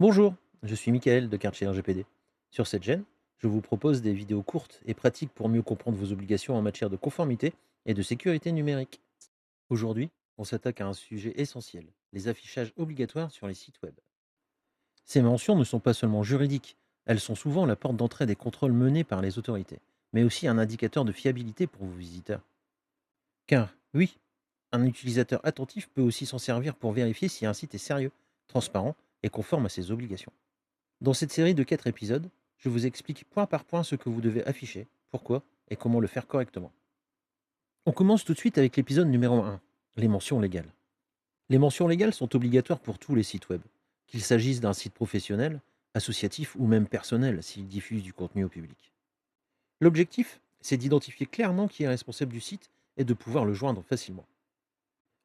Bonjour, je suis Michael de Quartier RGPD. Sur cette chaîne, je vous propose des vidéos courtes et pratiques pour mieux comprendre vos obligations en matière de conformité et de sécurité numérique. Aujourd'hui, on s'attaque à un sujet essentiel, les affichages obligatoires sur les sites web. Ces mentions ne sont pas seulement juridiques, elles sont souvent la porte d'entrée des contrôles menés par les autorités, mais aussi un indicateur de fiabilité pour vos visiteurs. Car, oui, un utilisateur attentif peut aussi s'en servir pour vérifier si un site est sérieux, transparent et conforme à ses obligations. Dans cette série de 4 épisodes, je vous explique point par point ce que vous devez afficher, pourquoi et comment le faire correctement. On commence tout de suite avec l'épisode numéro 1, les mentions légales. Les mentions légales sont obligatoires pour tous les sites web, qu'il s'agisse d'un site professionnel, associatif ou même personnel s'il diffuse du contenu au public. L'objectif, c'est d'identifier clairement qui est responsable du site et de pouvoir le joindre facilement.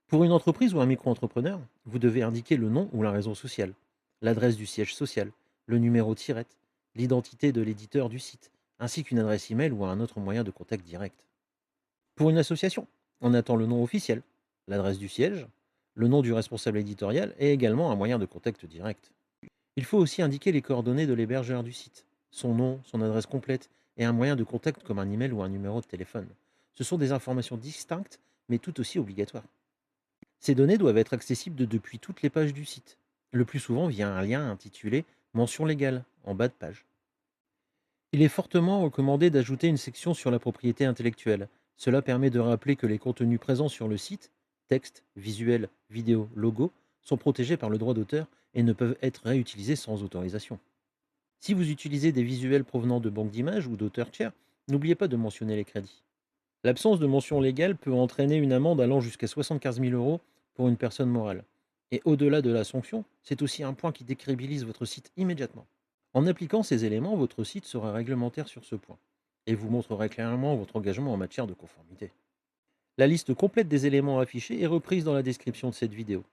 Pour une entreprise ou un micro-entrepreneur, vous devez indiquer le nom ou la raison sociale, l'adresse du siège social, le numéro TIRET, l'identité de l'éditeur du site, ainsi qu'une adresse email ou un autre moyen de contact direct. Pour une association, on attend le nom officiel, l'adresse du siège, le nom du responsable éditorial et également un moyen de contact direct. Il faut aussi indiquer les coordonnées de l'hébergeur du site, son nom, son adresse complète et un moyen de contact comme un email ou un numéro de téléphone. Ce sont des informations distinctes mais tout aussi obligatoires. Ces données doivent être accessibles depuis toutes les pages du site, le plus souvent via un lien intitulé Mention légale en bas de page. Il est fortement recommandé d'ajouter une section sur la propriété intellectuelle. Cela permet de rappeler que les contenus présents sur le site, texte, visuel, vidéo, logo, sont protégés par le droit d'auteur et ne peuvent être réutilisés sans autorisation. Si vous utilisez des visuels provenant de banques d'images ou d'auteurs tiers, n'oubliez pas de mentionner les crédits. L'absence de mention légale peut entraîner une amende allant jusqu'à 75 000 euros pour une personne morale. Et au-delà de la sanction, c'est aussi un point qui décrédibilise votre site immédiatement. En appliquant ces éléments, votre site sera réglementaire sur ce point et vous montrera clairement votre engagement en matière de conformité. La liste complète des éléments affichés est reprise dans la description de cette vidéo.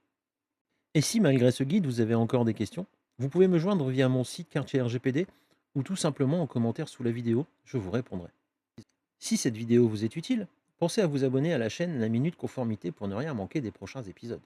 Et si malgré ce guide, vous avez encore des questions, vous pouvez me joindre via mon site Quartier RGPD ou tout simplement en commentaire sous la vidéo, je vous répondrai. Si cette vidéo vous est utile, pensez à vous abonner à la chaîne La Minute Conformité pour ne rien manquer des prochains épisodes.